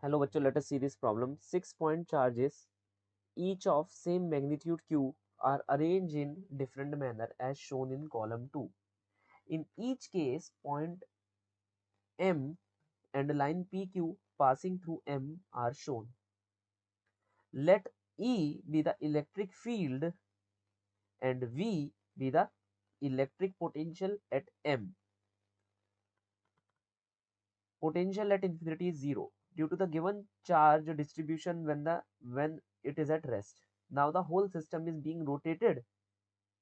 Hello bachcho, let us see this problem. 6-point charges, each of same magnitude q, are arranged in different manner as shown in column 2. In each case, point M and line PQ passing through M are shown. Let E be the electric field and V be the electric potential at M. Potential at infinity is 0 due to the given charge distribution when it is at rest. Now the whole system is being rotated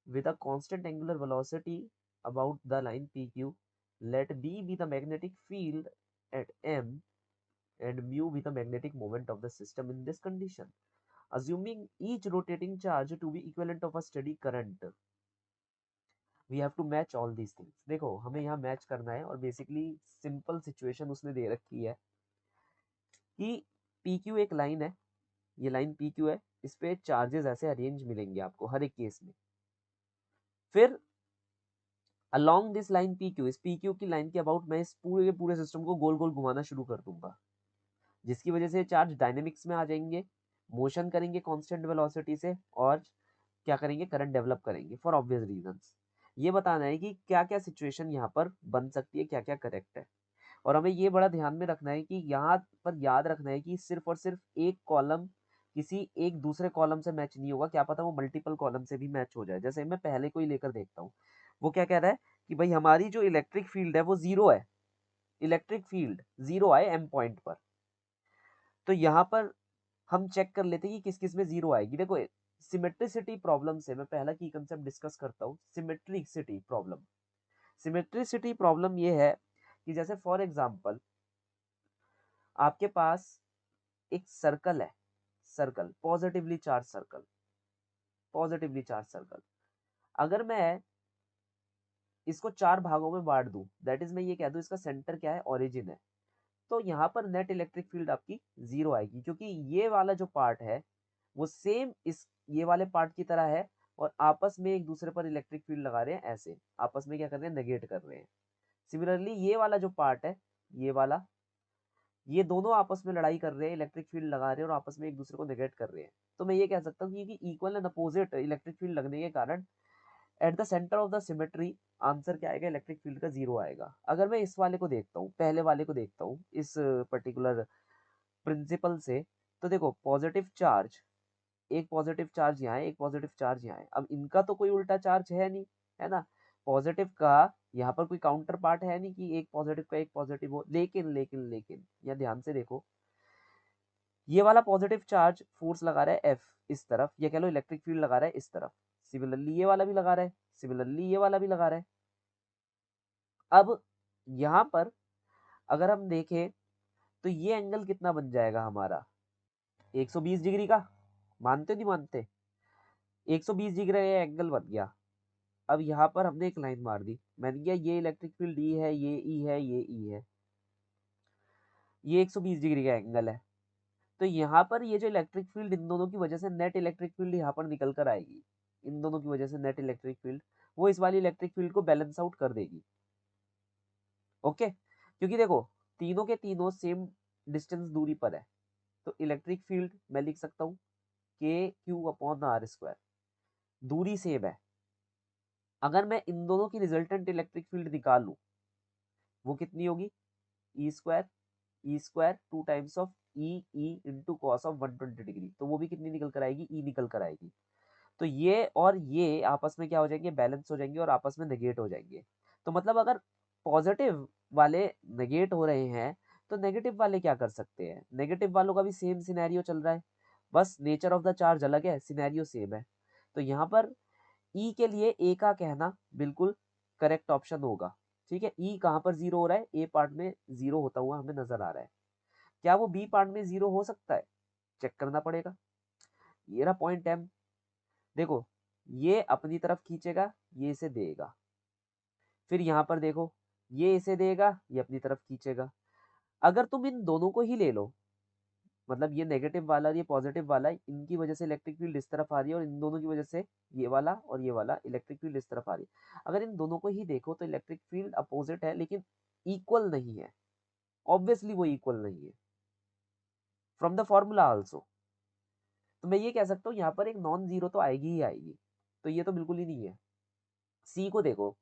with a constant angular velocity about the line PQ. Let B be the magnetic field at M and mu be the magnetic moment of the system in this condition. Assuming each rotating charge to be equivalent of a steady current, we have to match all these things. देखो हमें यहाँ match करना है और basically simple situation उसने दे रखी है कि PQ एक लाइन है, ये लाइन PQ है, इस पे चार्जेस ऐसे अरेंज मिलेंगे आपको हर एक केस में. फिर अलोंग दिस लाइन PQ, इस PQ की लाइन के अबाउट मैं इस पूरे के पूरे सिस्टम को गोल गोल घुमाना शुरू कर दूंगा, जिसकी वजह से चार्ज डायनेमिक्स में आ जाएंगे, मोशन करेंगे कांस्टेंट वेलोसिटी से और क्या करेंगे, करंट डेवलप करेंगे फॉर ऑब्वियस रीजंस. ये बताना है कि क्या क्या सिचुएशन यहाँ पर बन सकती है, क्या क्या करेक्ट है. और हमें ये बड़ा ध्यान में रखना है कि यहाँ पर याद रखना है कि सिर्फ और सिर्फ एक कॉलम किसी एक दूसरे कॉलम से मैच नहीं होगा, क्या पता वो मल्टीपल कॉलम से भी मैच हो जाए. जैसे मैं पहले को ही लेकर देखता हूँ, वो क्या कह रहा है कि भाई हमारी जो इलेक्ट्रिक फील्ड है वो 0 है, इलेक्ट्रिक फील्ड 0 आए एम पॉइंट पर. तो यहाँ पर हम चेक कर लेते हैं कि किस किस में 0 आएगी. देखो सिमेट्रिसिटी प्रॉब्लम से मैं पहला की कंसेप्ट डिस्कस करता हूँ. सिमेट्रिसिटी प्रॉब्लम, सिमेट्रिसिटी प्रॉब्लम ये है कि जैसे फॉर एग्जांपल आपके पास एक सर्कल है, circle positively charge circle, positively charge circle. अगर मैं इसको 4 भागों में बांट दूं, दैट इज मैं ये कह दूं इसका सेंटर क्या है, ओरिजिन है, तो यहाँ पर नेट इलेक्ट्रिक फील्ड आपकी 0 आएगी, क्योंकि ये वाला जो पार्ट है वो सेम इस ये वाले पार्ट की तरह है और आपस में एक दूसरे पर इलेक्ट्रिक फील्ड लगा रहे हैं, ऐसे आपस में क्या कर रहे हैं, नेगेट कर रहे हैं. सिमिलरली ये वाला जो पार्ट है, ये वाला, ये दोनों आपस में लड़ाई कर रहे हैं, इलेक्ट्रिक फील्ड लगा रहे हैं और आपस में एक दूसरे को नेगेट कर रहे हैं. तो मैं ये कह सकता हूँ कि equal and opposite electric field लगने के कारण at the centre of the symmetry answer क्या आएगा, इलेक्ट्रिक फील्ड का 0 आएगा. अगर मैं इस वाले को देखता हूँ, पहले वाले को देखता हूँ इस पर्टिकुलर प्रिंसिपल से, तो देखो पॉजिटिव चार्ज, एक पॉजिटिव चार्ज यहाँ है, एक पॉजिटिव चार्ज यहाँ है. अब इनका तो कोई उल्टा चार्ज है नहीं, है ना, पॉजिटिव का यहाँ पर कोई काउंटर पार्ट है नहीं कि एक पॉजिटिव का एक पॉजिटिव हो. लेकिन लेकिन लेकिन यहाँ ध्यान से देखो, ये वाला पॉजिटिव चार्ज फोर्स लगा रहा है एफ इस तरफ, या कह लो इलेक्ट्रिक फील्ड लगा रहा है इस तरफ. सिमिलरली ये वाला भी लगा रहा है, सिमिलरली ये वाला भी लगा रहा है. अब यहाँ पर अगर हम देखें तो ये एंगल कितना बन जाएगा हमारा, 120 डिग्री का. मानते नहीं मानते, 120 डिग्री का एंगल बन गया. अब यहाँ पर हमने एक लाइन मार दी, मैंने किया ये इलेक्ट्रिक फील्ड ई है, ये ई है, ये ई है, ये 120 डिग्री का एंगल है. तो यहाँ पर ये जो इलेक्ट्रिक फील्ड, इन दोनों की वजह से नेट इलेक्ट्रिक फील्ड यहाँ पर निकल कर आएगी, इन दोनों की वजह से नेट इलेक्ट्रिक फील्ड वो इस वाली इलेक्ट्रिक फील्ड को बैलेंस आउट कर देगी. ओके, क्योंकि देखो तीनों के तीनों सेम डिस्टेंस दूरी पर है, तो इलेक्ट्रिक फील्ड मैं लिख सकता हूँ के क्यू अपॉन आर स्क्वायर, दूरी सेम है. अगर मैं इन दोनों की रिजल्टेंट इलेक्ट्रिक फील्ड निकालूं, वो कितनी होगी, e square 2 times of e into cos of 120 degree, तो वो भी कितनी निकल कर आएगी, ई निकल कर आएगी. तो ये और ये आपस में क्या हो जाएंगे, बैलेंस हो जाएंगे और आपस में नेगेट हो जाएंगे. तो मतलब अगर पॉजिटिव वाले नेगेट हो रहे हैं तो नेगेटिव वाले क्या कर सकते हैं, नेगेटिव वालों का भी सेम सिनेरियो चल रहा है, बस नेचर ऑफ द चार्ज अलग है, सिनेरियो सेम है. तो यहाँ पर ई के लिए ए का कहना बिल्कुल करेक्ट ऑप्शन होगा. ठीक है, ई कहाँ पर 0 हो रहा है, ए पार्ट में 0 होता हुआ हमें नजर आ रहा है. क्या वो बी पार्ट में 0 हो सकता है, चेक करना पड़ेगा. ये रहा पॉइंट एम. देखो ये अपनी तरफ खींचेगा, ये इसे देगा, फिर यहाँ पर देखो ये इसे देगा, ये अपनी तरफ खींचेगा. अगर तुम इन दोनों को ही ले लो, मतलब ये नेगेटिव वाला और ये पॉजिटिव वाला, इनकी वजह से इलेक्ट्रिक फील्ड इस तरफ आ रही है और इन दोनों की वजह से ये वाला और ये वाला इलेक्ट्रिक फील्ड इस तरफ आ रही है. अगर इन दोनों को ही देखो तो इलेक्ट्रिक फील्ड अपोजिट है लेकिन इक्वल नहीं है, ऑब्वियसली वो इक्वल नहीं है. From the formula also. तो मैं ये कह सकता हूँ यहाँ पर एक नॉन जीरो तो आएगी ही आएगी, तो ये तो बिल्कुल ही नहीं है। सी को देखो,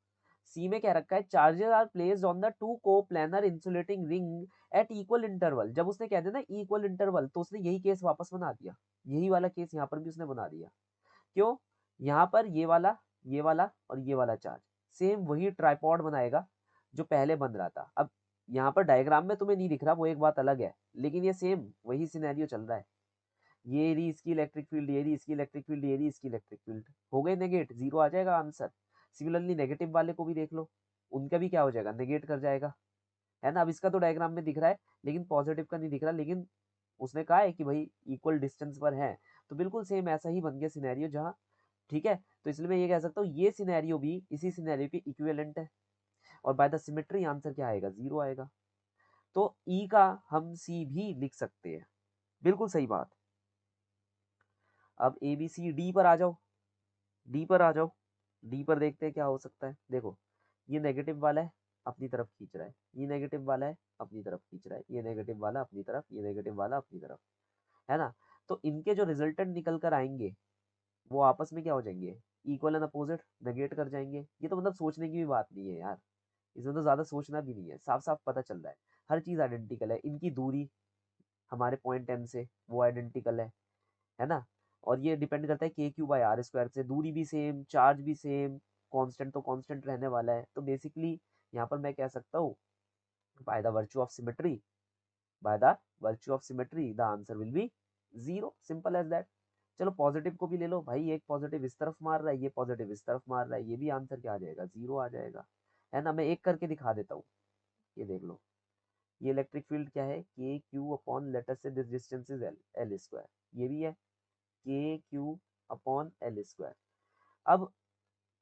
सी में क्या रखा है, charges are placed on the two coplanar insulating ring at equal interval. जब उसने कह दिया ना इक्वल इंटरवल, तो उसने यही केस वापस बना दिया, यही वाला केस यहाँ पर भी उसने बना दिया। क्यों? यहाँ पर ये वाला और ये वाला चार्ज सेम वही ट्राइपॉड बनाएगा जो पहले बन रहा था। अब यहाँ पर डायग्राम में तुम्हें नहीं दिख रहा, वो एक बात अलग है, लेकिन ये सेम वही सिनेरियो चल रहा है। ये रही इसकी इलेक्ट्रिक फील्ड, ये रही इसकी इलेक्ट्रिक फील्ड, ये रही इसकी इलेक्ट्रिक फील्ड, हो गए नेगेट, जीरो आ जाएगा आंसर। सिमिलरली नेगेटिव वाले को भी देख लो, उनका भी क्या हो जाएगा, नेगेट कर जाएगा, है ना। अब इसका तो डायग्राम में दिख रहा है, लेकिन पॉजिटिव का नहीं दिख रहा, लेकिन उसने कहा है कि भाई इक्वल डिस्टेंस पर है, तो बिल्कुल सेम ऐसा ही बन गया सिनेरियो जहाँ, ठीक है। तो इसलिए मैं ये कह सकता हूँ ये सिनेरियो भी इसी सिनेरियो के इक्विवेलेंट है, और बाय द सिमेट्री आंसर क्या आएगा, जीरो आएगा। तो ई का हम सी भी लिख सकते हैं, बिल्कुल सही बात। अब ए बी सी डी पर आ जाओ, डी पर आ जाओ, डी पर देखते हैं क्या हो सकता है। देखो, ये नेगेटिव वाला है, अपनी तरफ खींच रहा है, ये नेगेटिव वाला है, अपनी तरफ खींच रहा है, ये नेगेटिव वाला अपनी तरफ, ये नेगेटिव वाला अपनी तरफ, है ना। तो इनके जो रिजल्टेंट निकल कर आएंगे वो आपस में क्या हो जाएंगे, इक्वल एंड अपोजिट, नेगेट कर जाएंगे। ये तो मतलब सोचने की भी बात नहीं है यार, इसमें तो ज्यादा सोचना भी नहीं है, साफ साफ पता चल रहा है, हर चीज आइडेंटिकल है। इनकी दूरी हमारे पॉइंट एम से वो आइडेंटिकल है ना। और ये डिपेंड करता है के क्यू बाई आर स्क्वायर से, दूरी भी सेम, चार्ज भी सेम, कांस्टेंट तो कांस्टेंट रहने वाला है। तो बेसिकली यहाँ पर मैं कह सकता हूँ by the virtue of symmetry, by the virtue of symmetry the answer will be zero, simple as that. चलो पॉजिटिव को भी ले लो भाई, एक पॉजिटिव इस तरफ मार रहा है, ये पॉजिटिव इस तरफ मार रहा है, ये भी आंसर क्या आ जाएगा, जीरो आ जाएगा, है ना। मैं एक करके दिखा देता हूँ, ये देख लो, ये इलेक्ट्रिक फील्ड क्या है, के क्यू अपॉन लेटर से this distance is L, L square, ये भी है के क्यू अपॉन एल स्क्वायर। अब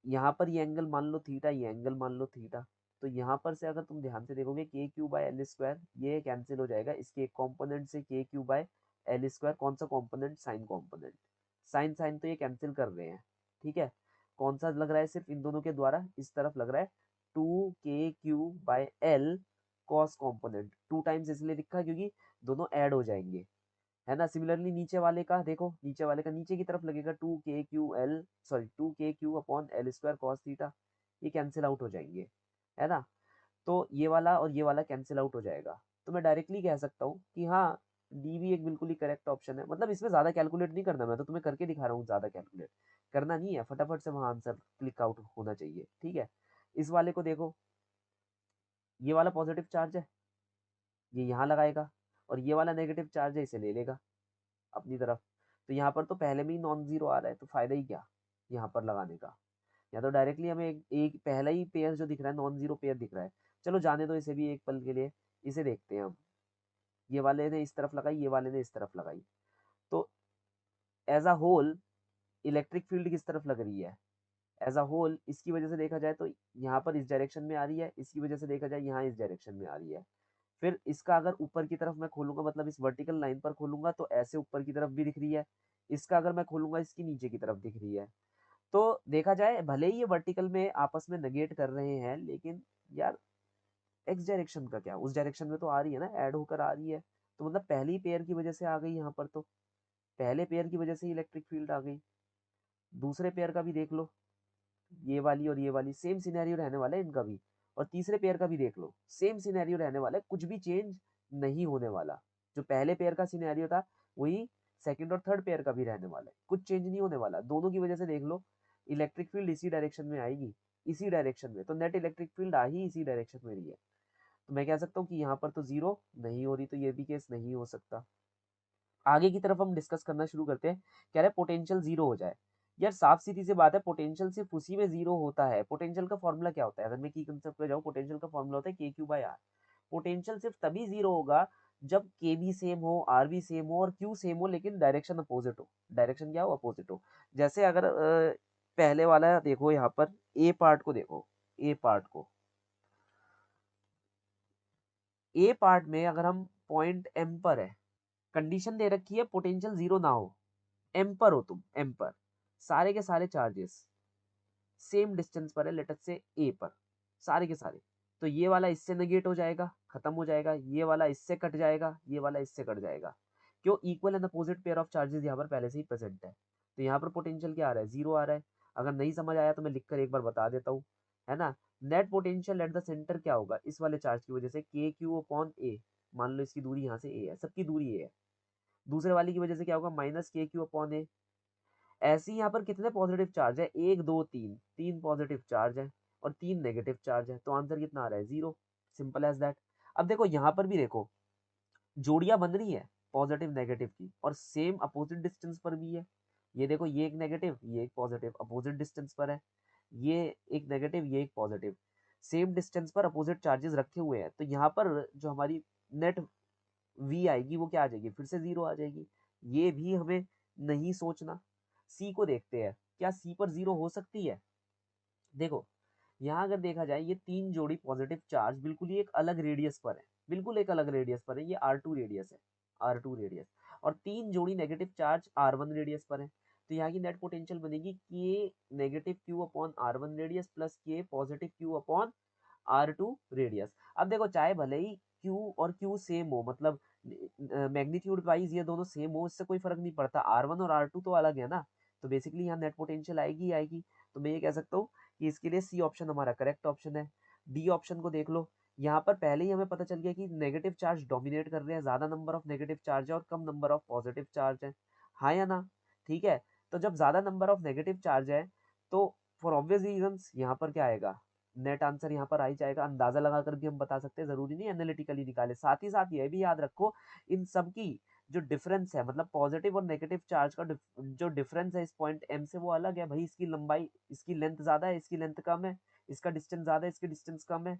यहाँ पर ये एंगल मान लो थीटा, ये एंगल मान लो थीटा, तो यहाँ पर से अगर तुम ध्यान से देखोगे के क्यू बाय एल स्क्वायर ये कैंसिल हो जाएगा, इसके एक कॉम्पोनेंट से के क्यू बाय एल स्क्वायर, कौन सा component, sine component, sine sine तो ये कैंसिल कर रहे हैं, ठीक है। कौन सा लग रहा है, सिर्फ इन दोनों के द्वारा इस तरफ लग रहा है, टू के Q by L cos component, two times इसलिए लिखा है क्योंकि दोनों ऐड हो जाएंगे, है ना। सिमिलरली नीचे वाले का देखो, नीचे वाले का नीचे की तरफ लगेगा टू के क्यू एल, सॉरी टू के Q upon L square cos theta, ये कैंसिल आउट हो जाएंगे, है ना। तो ये वाला और ये वाला कैंसिल आउट हो जाएगा, तो मैं डायरेक्टली कह सकता हूँ कि हाँ, डी भी एक बिल्कुल ही करेक्ट ऑप्शन है। मतलब इसमें ज्यादा कैलकुलेट नहीं करना, मैं तो तुम्हें करके दिखा रहा हूँ, ज्यादा कैलकुलेट करना नहीं है, फटाफट से वहां आंसर क्लिक आउट होना चाहिए, ठीक है। इस वाले को देखो, ये वाला पॉजिटिव चार्ज है, ये यहाँ लगाएगा, और ये वाला नेगेटिव चार्ज है, इसे ले लेगा अपनी तरफ। तो यहाँ पर तो पहले में ही नॉन जीरो आ रहा है, तो फायदा ही क्या यहाँ पर लगाने का। या तो डायरेक्टली हमें एक पहला ही पेयर जो दिख रहा है, नॉन जीरो पेयर दिख रहा है, चलो जाने दो इसे भी एक पल के लिए, इसे देखते हैं हम। ये वाले ने इस तरफ लगाई, ये वाले ने इस तरफ लगाई, तो as a whole electric field किस तरफ लग रही है, एज अ होल इसकी वजह से देखा जाए तो यहाँ पर इस डायरेक्शन में आ रही है, इसकी वजह से देखा जाए यहाँ इस डायरेक्शन में आ रही है। फिर इसका अगर ऊपर की तरफ मैं खोलूंगा, मतलब इस वर्टिकल लाइन पर खोलूंगा, तो ऐसे ऊपर की तरफ भी दिख रही है, इसका अगर मैं खोलूंगा इसकी नीचे की तरफ दिख रही है। तो देखा जाए भले ही ये वर्टिकल में आपस में नेगेट कर रहे हैं, लेकिन यार एक्स डायरेक्शन का क्या, उस डायरेक्शन में तो आ रही है ना, ऐड होकर आ रही है। तो मतलब पहली पेयर की वजह से आ गई यहाँ पर, तो पहले पेयर की वजह से इलेक्ट्रिक फील्ड आ गई। दूसरे पेयर का भी देख लो, ये वाली और ये वाली सेम सिनेरियो रहने वाला है इनका भी। और तीसरे पेयर का भी देख लो, सेम सिनेरियो रहने वाला है, कुछ भी चेंज नहीं होने वाला। जो पहले पेयर का सिनेरियो था वही सेकंड और थर्ड पेयर का भी रहने वाला है, कुछ चेंज नहीं होने वाला। दोनों की वजह से देख लो, इलेक्ट्रिक फील्ड इसी डायरेक्शन में आएगी, इसी डायरेक्शन में, तो नेट इलेक्ट्रिक फील्ड आ ही इसी डायरेक्शन में रही है। तो मैं कह सकता हूँ कि यहाँ पर तो जीरो नहीं हो रही, तो ये भी केस नहीं हो सकता। आगे की तरफ हम डिस्कस करना शुरू करते हैं, कह रहे पोटेंशियल जीरो हो जाए। यार साफ सीधी सी बात है, पोटेंशियल सिर्फ उसी में जीरो होता है। पोटेंशियल का फॉर्मूला क्या होता है, अगर मैं की कंसेप्ट पे जाऊँ, पोटेंशियल का फॉर्मूला होता है के क्यू बाय आर। पोटेंशियल सिर्फ तभी जीरो होगा जब के भी सेम हो, आर भी सेम हो और क्यू सेम हो, लेकिन डायरेक्शन अपोजिट हो। डायरेक्शन क्या हो, अपोजिट हो। जैसे अगर पहले वाला देखो, यहाँ पर ए पार्ट को देखो, ए पार्ट को, ए पार्ट में अगर हम पॉइंट एम पर है, कंडीशन दे रखी है पोटेंशियल जीरो ना हो, एम पर हो तुम, एम पर सारे के सारे चार्जेस सेम डिस्टेंस पर है, लेटर से ए पर, सारे के सारे। तो ये वाला इससे नेगेट हो जाएगा, खत्म हो जाएगा, ये वाला इससे कट जाएगा, ये वाला इससे कट जाएगा। क्यों, equal and opposite pair of charges यहाँ पर पहले से ही प्रेजेंट है, तो यहाँ पर पोटेंशियल क्या आ रहा है, जीरो आ रहा है। अगर नहीं समझ आया तो मैं लिखकर एक बार बता देता हूँ, है ना। Net potential at the centre क्या होगा, इस वाले चार्ज की वजह से के क्यू अपॉन ए, मान लो इसकी दूरी यहाँ से ए है, सबकी दूरी ए है, दूसरे वाले की वजह से क्या होगा, माइनस के क्यू अपॉन ए। ऐसे ही यहाँ पर कितने पॉजिटिव चार्ज है, एक दो तीन, तीन पॉजिटिव चार्ज है और तीन नेगेटिव चार्ज है, तो आंसर कितना आ रहा है, जीरो। Simple as that. अब देखो यहाँ पर भी देखो, जोड़ियां बन रही है पॉजिटिव नेगेटिव की, और सेम अपोजिट डिस्टेंस पर भी है। ये देखो, ये एक नेगेटिव, ये एक पॉजिटिव, अपोजिट डिस्टेंस पर है। ये एक नेगेटिव, ये एक पॉजिटिव, सेम डिस्टेंस पर अपोजिट चार्जेस रखे हुए हैं, तो यहाँ पर जो हमारी नेट वी आएगी वो क्या आ जाएगी, फिर से जीरो आ जाएगी। ये भी हमें नहीं सोचना। सी को देखते हैं, क्या सी पर जीरो हो सकती है। देखो यहाँ अगर देखा जाए, ये तीन जोड़ी पॉजिटिव चार्ज बिल्कुल ही एक अलग रेडियस पर है, बिल्कुल एक अलग रेडियस पर है, ये R2 रेडियस है, R2 रेडियस, और तीन जोड़ी नेगेटिव चार्ज R1 रेडियस पर है। तो यहाँ की नेट पोटेंशियल बनेगी के negative q upon R1 radius plus के positive q upon R2 radius. अब देखो, चाहे भले ही Q और Q सेम हो, मतलब मैग्नीट्यूड वाइज ये दोनों सेम हो, इससे कोई फर्क नहीं पड़ता, R1 और R2 तो अलग है ना, तो बेसिकली यहाँ नेट पोटेंशियल आएगी ही आएगी। तो मैं ये कह सकता हूँ कि इसके लिए सी ऑप्शन हमारा करेक्ट ऑप्शन है। डी ऑप्शन को देख लो, यहाँ पर पहले ही हमें पता चल गया कि नेगेटिव चार्ज डोमिनेट कर रहे हैं, ज्यादा नंबर ऑफ नेगेटिव चार्ज है और कम नंबर ऑफ पॉजिटिव चार्ज है, हाँ या ना। ठीक है, तो जब ज्यादा नंबर ऑफ नेगेटिव चार्ज है, तो फॉर ऑब्वियस रीजंस यहाँ पर क्या आएगा, नेट आंसर यहाँ पर आ ही जाएगा। अंदाजा लगाकर भी हम बता सकते हैं, जरूरी नहीं एनालिटिकली निकाले। साथ ही साथ ये भी याद रखो, इन सब की जो डिफरेंस है, मतलब पॉजिटिव और नेगेटिव चार्ज का जो डिफरेंस है इस पॉइंट एम से, वो अलग है भाई। इसकी लंबाई, इसकी लेंथ ज्यादा है, इसकी लेंथ कम है, इसका डिस्टेंस ज्यादा है, इसकी डिस्टेंस कम है,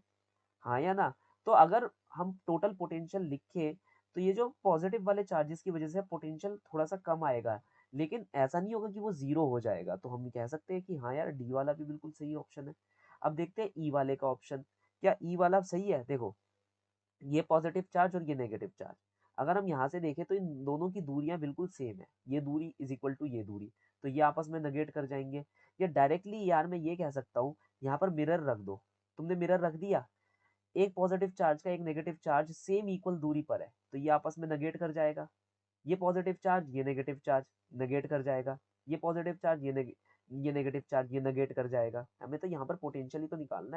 हाँ या ना। तो अगर हम टोटल पोटेंशियल लिखे, तो ये जो पॉजिटिव वाले चार्जेस की वजह से पोटेंशियल थोड़ा सा कम आएगा, लेकिन ऐसा नहीं होगा कि वो जीरो हो जाएगा। तो हम कह सकते हैं कि हाँ यार, डी वाला भी बिल्कुल सही ऑप्शन है। अब देखते हैं ई वाले का ऑप्शन, क्या ई वाला सही है। देखो, ये पॉजिटिव चार्ज और ये नेगेटिव चार्ज, अगर हम यहाँ से देखें तो इन दोनों की दूरियां बिल्कुल सेम है, ये दूरी इज इक्वल टू ये दूरी, तो ये आपस में नेगेट कर जाएंगे। या डायरेक्टली यार मैं ये कह सकता हूँ, यहाँ पर मिरर रख दो, तुमने मिरर रख दिया, एक पॉजिटिव चार्ज का एक नेगेटिव चार्ज सेम इक्वल दूरी पर है, तो ये आपस में नेगेट कर जाएगा। ये पॉजिटिव चार्ज, ये नेगेटिव चार्ज नेगेट कर जाएगा, ये पॉजिटिव चार्ज, ये नेगेटिव चार्ज, ये नेगेट कर जाएगा। हमें तो यहाँ पर पोटेंशियल ही तो निकालना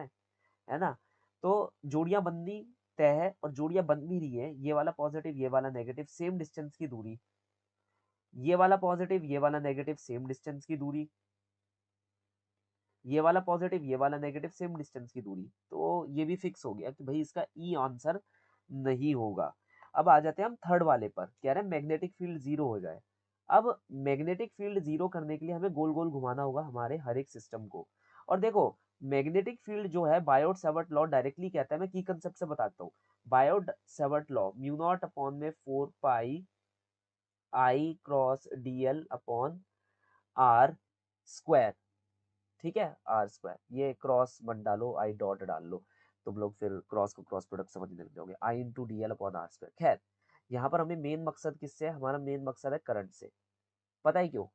है ना। तो जोड़ियां बननी तय है, और जोड़ियां बन भी रही है, ये वाला पॉजिटिव, ये वाला नेगेटिव, सेम डिस्टेंस की दूरी, ये वाला पॉजिटिव, ये वाला नेगेटिव, सेम डिस्टेंस की दूरी, ये वाला पॉजिटिव, ये वाला नेगेटिव, सेम डिस्टेंस की दूरी। तो ये भी फिक्स हो गया कि भाई इसका ई आंसर नहीं होगा। अब आ जाते हैं हम थर्ड वाले पर, कह रहे हैं मैग्नेटिक फील्ड जीरो हो जाए। अब मैग्नेटिक फील्ड जीरो करने के लिए हमें गोल गोल घुमाना होगा हमारे हर एक सिस्टम को। और देखो, मैग्नेटिक फील्ड जो है, बायोट सेवर्ट लॉ डायरेक्टली कहता है, मैं की कंसेप्ट से बताता हूँ। Biot Savart law, mu not upon में 4 pi I cross dl upon r square. ठीक है, आर स्क्वायर, ये क्रॉस मत डालो, आई डॉट डाल लो, तुम लोग फिर क्रॉस को क्रॉस प्रोडक्ट समझने लग जाओगे। I into d l upon r square. खैर, यहाँ पर हमें मेन मकसद किससे है, हमारा मेन मकसद है करंट से। पता है क्यों,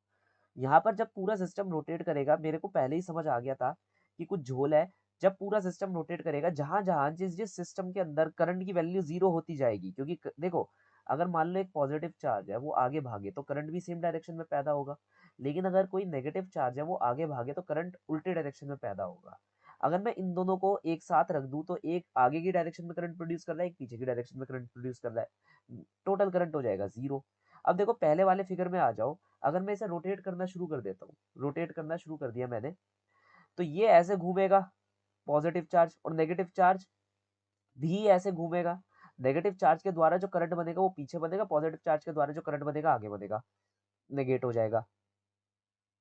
यहाँ पर जब पूरा सिस्टम रोटेट करेगा, मेरे को पहले ही समझ आ गया था कि कुछ झोल है। जब पूरा सिस्टम रोटेट करेगा, जहां जहां जिस जिस सिस्टम के अंदर करंट की वैल्यू जीरो होती जाएगी, क्योंकि देखो, अगर मान लो एक पॉजिटिव चार्ज है वो आगे भागे, तो करंट भी सेम डायरेक्शन में पैदा होगा। लेकिन अगर कोई नेगेटिव चार्ज है वो आगे भागे, तो करंट उल्टे डायरेक्शन में पैदा होगा। अगर मैं इन दोनों को एक साथ रख दूं, तो एक आगे की डायरेक्शन में करंट प्रोड्यूस कर रहा है, एक पीछे की डायरेक्शन में करंट प्रोड्यूस कर रहा है, टोटल करंट हो जाएगा जीरो। अब देखो, पहले वाले फिगर में आ जाओ, अगर मैं इसे रोटेट करना शुरू कर देता हूँ, रोटेट करना शुरू कर दिया मैंने, तो ये ऐसे घूमेगा, पॉजिटिव चार्ज, और नेगेटिव चार्ज भी ऐसे घूमेगा। नेगेटिव चार्ज के द्वारा जो करंट बनेगा वो पीछे बनेगा, पॉजिटिव चार्ज के द्वारा जो करंट बनेगा आगे बनेगा, नेगेट हो जाएगा।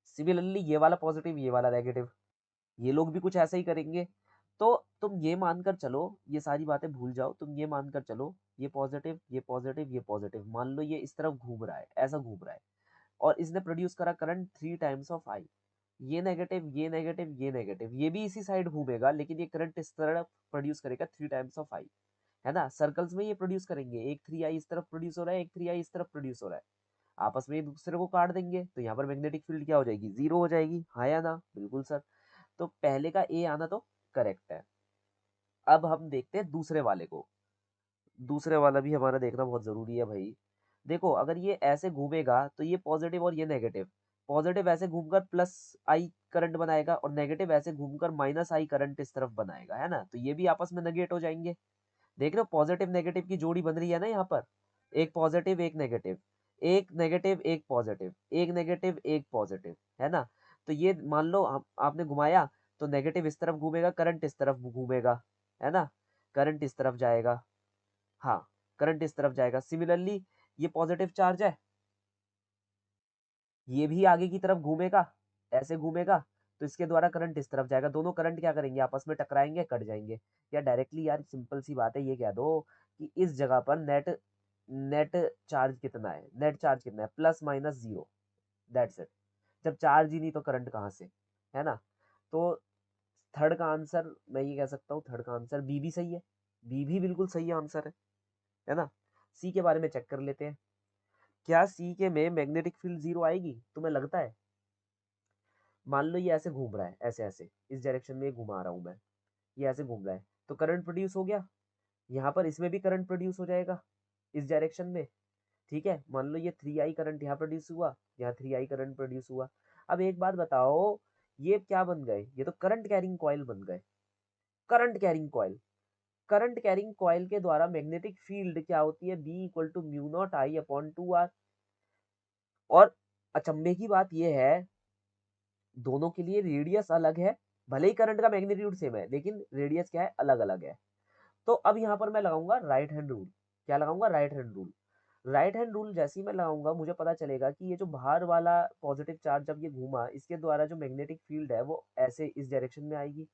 सिमिलरली ये वाला पॉजिटिव, ये वाला नेगेटिव, ये लोग भी कुछ ऐसा ही करेंगे। तो तुम ये मानकर चलो, ये सारी बातें भूल जाओ, तुम ये मानकर चलो, ये पॉजिटिव, ये पॉजिटिव, ये पॉजिटिव, मान लो ये इस तरफ घूम रहा है, ऐसा घूम रहा है, और इसने प्रोड्यूस करा करंट 3 टाइम्स ऑफ आई। ये नेगेटिव, ये नेगेटिव, ये नेगेटिव, ये भी इसी साइड घूमेगा, लेकिन ये करंट इस तरह प्रोड्यूस करेगा 3 टाइम्स ऑफ आई, है ना। सर्कल्स में ये प्रोड्यूस करेंगे, एक 3 आई इस तरफ प्रोड्यूस हो रहा है, एक 3 आई इस तरफ प्रोड्यूस हो रहा है, आपस में एक दूसरे को काट देंगे, तो यहाँ पर मैग्नेटिक फील्ड क्या हो जाएगी, जीरो हो जाएगी, हाँ या ना। बिल्कुल सर। तो पहले का ए आना तो करेक्ट है। अब हम देखते हैं दूसरे वाले को। दूसरे वाला भी हमारा देखना बहुत जरूरी है भाई। देखो अगर ये ऐसे घूमेगा तो ये पॉजिटिव और ये नेगेटिव, पॉजिटिव ऐसे घूमकर प्लस आई करंट बनाएगा और नेगेटिव ऐसे घूमकर माइनस आई करंट इस तरफ बनाएगा, है ना, तो ये भी आपस में नेगेट हो जाएंगे। देख रहे हो पॉजिटिव नेगेटिव की जोड़ी बन रही है ना यहाँ पर, एक पॉजिटिव एक नेगेटिव, एक नेगेटिव एक पॉजिटिव, एक नेगेटिव एक पॉजिटिव, है ना। तो ये मान लो आपने घुमाया तो नेगेटिव इस तरफ घूमेगा, करंट इस तरफ घूमेगा, है ना, करंट इस तरफ जाएगा, हाँ करंट इस तरफ जाएगा। सिमिलरली ये पॉजिटिव चार्ज है, ये भी आगे की तरफ घूमेगा, ऐसे घूमेगा, तो इसके द्वारा करंट इस तरफ जाएगा, दोनों करंट क्या करेंगे आपस में टकराएंगे, कट जाएंगे। या डायरेक्टली यार सिंपल सी बात है, ये कह दो कि इस जगह पर नेट नेट चार्ज कितना है, नेट चार्ज कितना है, plus minus zero, that's it. जब चार्ज ही नहीं तो करंट कहाँ से, है ना। तो थर्ड का आंसर मैं ये कह सकता हूँ, थर्ड का आंसर बी भी सही है, बी भी बिल्कुल सही आंसर है ना। सी के बारे में चेक कर लेते हैं, क्या सी के में मैग्नेटिक फील्ड जीरो आएगी, तुम्हें लगता है। मान लो ये ऐसे घूम रहा है, ऐसे ऐसे इस डायरेक्शन में घुमा रहा हूं मैं, ये ऐसे घूम रहा है तो करंट प्रोड्यूस हो गया, यहाँ पर इसमें भी करंट प्रोड्यूस हो जाएगा इस डायरेक्शन में। ठीक है, मान लो ये 3i करंट यहाँ प्रोड्यूस हुआ, यहाँ 3i करंट प्रोड्यूस हुआ। अब एक बात बताओ, ये क्या बन गए, ये तो करंट कैरिंग कॉइल बन गए, current carrying coil. Current carrying coil के द्वारा मैग्नेटिक फील्ड क्या होती है, B equal to mu naught I upon 2r। और अचंभे की बात यह है, दोनों के लिए रेडियस अलग है, भले ही करंट का मैग्नीट्यूड सेम है लेकिन रेडियस क्या है, अलग अलग है। तो अब यहाँ पर मैं लगाऊंगा राइट हैंड रूल, क्या लगाऊंगा, right hand rule. Right hand rule जैसे ही मैं लगाऊंगा मुझे पता चलेगा कि ये जो बाहर वाला पॉजिटिव चार्ज जब ये घूमा, इसके द्वारा जो मैग्नेटिक फील्ड है वो ऐसे इस डायरेक्शन में आएगी,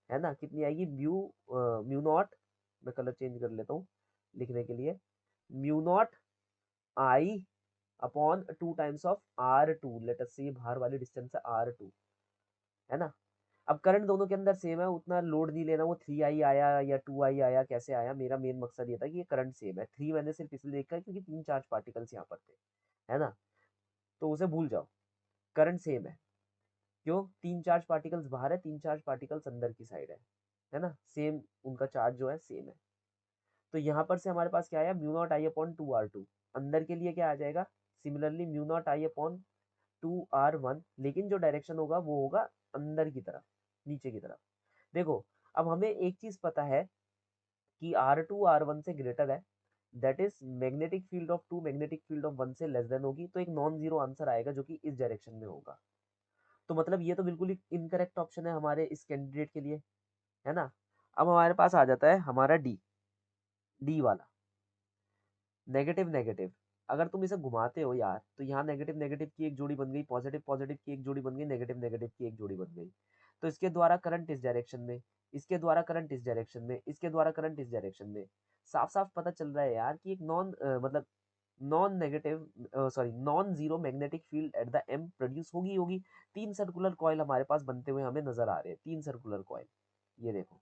है ना, कितनी आएगी, म्यू नॉट, मैं कलर चेंज कर लेता हूँ लिखने के लिए, mu naught I upon 2 times of R2, let us से ये बाहर वाली डिस्टेंस है R2, है ना। अब करंट दोनों के अंदर सेम है, उतना लोड नहीं लेना, वो 3i आया या 2i आया कैसे आया, मेरा मेन मकसद ये था कि ये करंट सेम है। 3 मैंने सिर्फ इसलिए देखा है क्योंकि 3 चार्ज पार्टिकल्स यहाँ पर थे, है ना, तो उसे भूल जाओ, करंट सेम है। क्यों, 3 चार्ज पार्टिकल्स बाहर है, 3 चार्ज पार्टिकल्स अंदर की साइड है ना, सेम उनका चार्ज जो है सेम है। तो यहाँ पर से हमारे पास क्या आया, mu naught I upon 2r2, अंदर के लिए क्या आ जाएगा, similarly mu naught I upon 2r1, लेकिन जो डायरेक्शन होगा वो होगा अंदर की तरफ, नीचे की तरफ। देखो अब हमें एक चीज पता है कि R2 R1 से ग्रेटर है, that is magnetic field of 2 magnetic field of 1 से लेस देन होगी, तो एक नॉन जीरो आंसर आएगा जो कि इस डायरेक्शन में होगा। तो मतलब ये तो बिल्कुल ही इनकरेक्ट ऑप्शन है हमारे इस कैंडिडेट के लिए, है ना। अब हमारे पास आ जाता है हमारा डी, डी वाला, नेगेटिव नेगेटिव। अगर तुम इसे घुमाते हो यार तो यहाँ नेगेटिव नेगेटिव की एक जोड़ी बन गई, पॉजिटिव पॉजिटिव की एक जोड़ी बन गई, नेगेटिव नेगेटिव की एक जोड़ी बन गई। तो इसके द्वारा करंट इस डायरेक्शन में, इसके द्वारा करंट इस डायरेक्शन में, इसके द्वारा करंट इस डायरेक्शन में। साफ साफ पता चल रहा है यार कि एक मतलब non negative, sorry non zero magnetic field at the M produce होगी होगी। 3 सर्कुलर कॉइल हमारे पास बनते हुए हमें नजर आ रहे हैं, 3 सर्कुलर कॉइल, ये देखो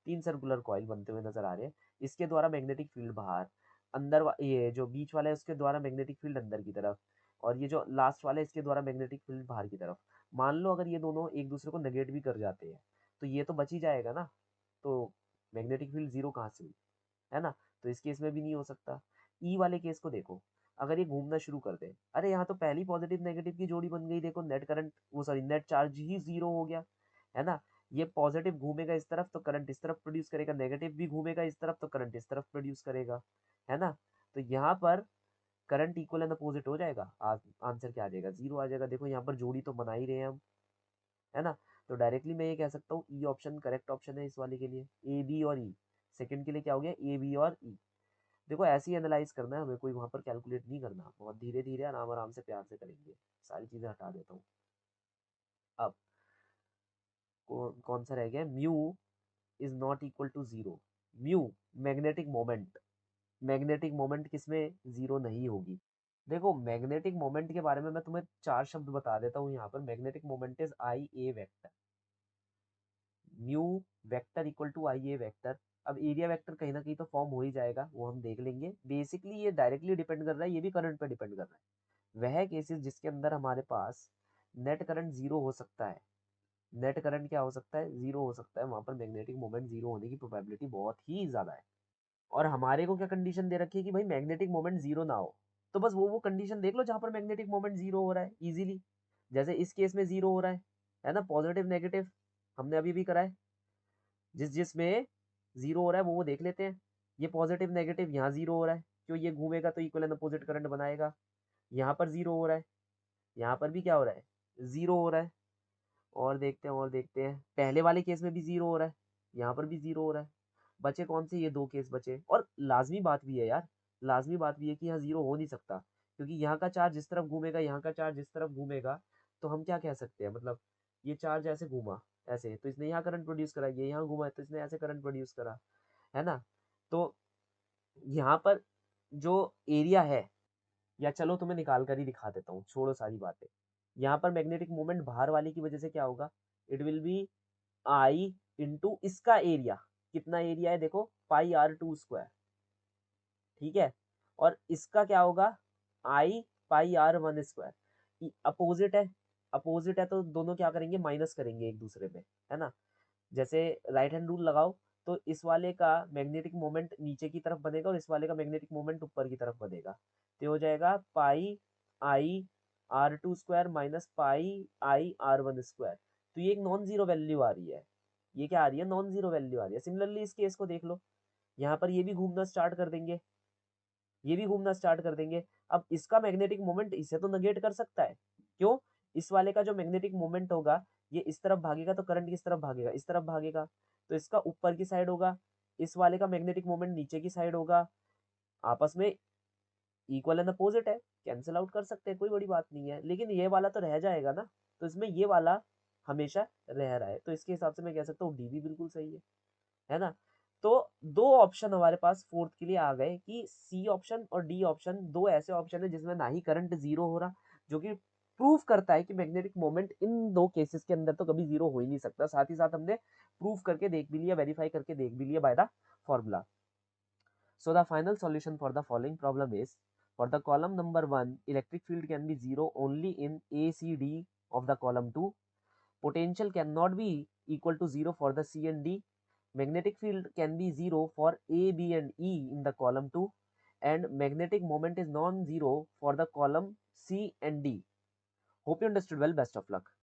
3 सर्कुलर कॉइल बनते हुए नजर आ रहे हैं। इसके द्वारा मैग्नेटिक फील्ड बाहर, ये जो बीच वाला है उसके द्वारा मैग्नेटिक फील्ड अंदर की तरफ, और ये जो लास्ट वाला है इसके द्वारा मैग्नेटिक फील्ड बाहर की तरफ। मान लो अगर ये दोनों एक दूसरे को नेगेट भी कर जाते हैं तो ये तो बच ही जाएगा ना, तो मैग्नेटिक फील्ड जीरो कहाँ से हुई, है ना। तो इस केस में भी नहीं हो सकता। ई वाले केस को देखो, अगर ये घूमना शुरू कर दे, अरे यहाँ तो पहली पॉजिटिव नेगेटिव की जोड़ी बन गई, देखो नेट करंट वो सॉरी नेट चार्ज ही जीरो हो गया, है ना। ये पॉजिटिव घूमेगा इस तरफ तो करंट इस तरफ प्रोड्यूस करेगा, नेगेटिव भी घूमेगा इस तरफ तो करंट इस तरफ प्रोड्यूस करेगा, है ना। तो यहाँ पर करंट इक्वल एंड अपोजिट हो जाएगा, आंसर क्या आ जाएगा, जीरो आ जाएगा। देखो यहाँ पर जोड़ी तो बना ही रहे हैं हम, है ना। तो डायरेक्टली मैं ये कह सकता हूँ ई ऑप्शन करेक्ट ऑप्शन है इस वाले के लिए, ए बी और ई। सेकंड के लिए क्या हो गया, ए बी और ई। देखो ऐसे ही एनालाइज करना है हमें, कोई वहां पर कैलकुलेट नहीं करना, बहुत धीरे धीरे आराम आराम से प्यार से करेंगे। सारी चीजें हटा देता हूँ। अब कौन सा रह गया, mu is not equal to zero. Mu magnetic moment, magnetic moment किसमें जीरो नहीं होगी। देखो मैग्नेटिक मोमेंट के बारे में मैं तुम्हें 4 शब्द बता देता हूँ यहाँ पर। Magnetic moment is I A vector, mu vector equal to I A vector. अब एरिया वेक्टर कहीं ना कहीं तो फॉर्म हो ही जाएगा, वो हम देख लेंगे। बेसिकली ये डायरेक्टली डिपेंड कर रहा है, ये भी करंट पे डिपेंड कर रहा है। वह केसेस जिसके अंदर हमारे पास नेट करंट जीरो हो सकता है, नेट करंट क्या हो सकता है, जीरो हो सकता है, वहां पर मैग्नेटिक मोमेंट जीरो होने की प्रोबेबिलिटी बहुत ही ज्यादा है। और हमारे को क्या कंडीशन दे रखी है कि भाई मैग्नेटिक मोमेंट जीरो ना हो, तो बस वो कंडीशन देख लो जहां पर मैग्नेटिक मोमेंट जीरो हो रहा है इजीली। जैसे इस केस में जीरो हो रहा है ना, पॉजिटिव नेगेटिव हमने अभी भी करा है। जिसमें जीरो हो रहा है वो देख लेते हैं। ये पॉजिटिव नेगेटिव यहाँ जीरो हो रहा है, क्यों, ये घूमेगा तो इक्वल एंड अपोजिट करंट बनाएगा। यहाँ पर जीरो हो रहा है, यहाँ पर भी क्या हो रहा है, जीरो हो रहा है। और देखते हैं पहले वाले केस में भी जीरो हो रहा है, यहाँ पर भी जीरो हो रहा है। बचे कौन से, ये दो केस बचे। और लाजमी बात भी है यार, लाजमी बात भी है कि यहाँ जीरो हो नहीं सकता, क्योंकि यहाँ का चार्ज जिस तरफ घूमेगा, यहाँ का चार्ज जिस तरफ घूमेगा, तो हम क्या कह सकते हैं, मतलब ये चार्ज ऐसे घूमा ऐसे, तो इसने यहाँ करंट प्रोड्यूस करा, ये यहाँ घूमा तो इसने ऐसे करंट प्रोड्यूस करा, है ना। तो यहाँ पर जो एरिया है, या चलो तुम्हें निकाल कर ही दिखा देता हूँ, छोड़ो सारी बातें। यहाँ पर मैग्नेटिक मोमेंट बाहर वाले की वजह से क्या होगा, it will be I into इसका एरिया। कितना एरिया है देखो, पाई आर टू स्क्वायर, ठीक है। और इसका क्या होगा, आई पाई आर वन स्क्वायर। अपोजिट है, अपोजिट है तो दोनों क्या करेंगे, माइनस करेंगे एक दूसरे में, है ना। जैसे राइट हैंड रूल लगाओ तो इस वाले का मैग्नेटिक मोमेंट नीचे की तरफ बनेगा और इस वाले का मैग्नेटिक मोमेंट ऊपर की तरफ बनेगा, तो हो जाएगा pi I r two square minus pi I r one square. तो ये एक नॉन जीरो वैल्यू आ रही है, ये क्या आ रही है, नॉन जीरो वैल्यू आ रही है। सिमिलरली इस केस को देख लो, यहाँ पर ये भी घूमना स्टार्ट कर देंगे, ये भी घूमना स्टार्ट कर देंगे। अब इसका मैग्नेटिक मोमेंट इसे तो नेगेट कर सकता है, क्यों, इस वाले का जो मैग्नेटिक मोमेंट होगा ये इस तरफ भागेगा तो करंट किस तरफ भागेगा, इस तरफ भागेगा, तो इसका ऊपर की साइड होगा, इस वाले का मैग्नेटिक मोमेंट नीचे की साइड होगा। आपस में इक्वल एंड अपोजिट है, कैंसिल आउट कर सकते हैं, कोई बड़ी बात नहीं है। लेकिन ये वाला तो रह जाएगा ना, तो इसमें ये वाला हमेशा रह रहा है, तो इसके हिसाब से मैं कह सकता हूँ डी भी बिल्कुल सही है ना। तो दो ऑप्शन हमारे पास फोर्थ के लिए आ गए कि सी ऑप्शन और डी ऑप्शन, दो ऐसे ऑप्शन है जिसमें ना ही करंट जीरो हो रहा, जो कि प्रूव करता है कि मैग्नेटिक मोमेंट इन दो केसेस के अंदर तो कभी जीरो हो ही नहीं सकता। साथ ही साथ हमने प्रूव करके देख भी लिया, वेरीफाई करके देख भी लिया by the formula. So the final solution for the following problem is, for the column number 1, electric field can be zero only in A, C, D of the column 2. Potential cannot be equal to zero for the C and D. Magnetic field can be zero for A, B and E in the column 2, and magnetic moment is non-zero for the column C and D. Hope you understood well. Best of luck.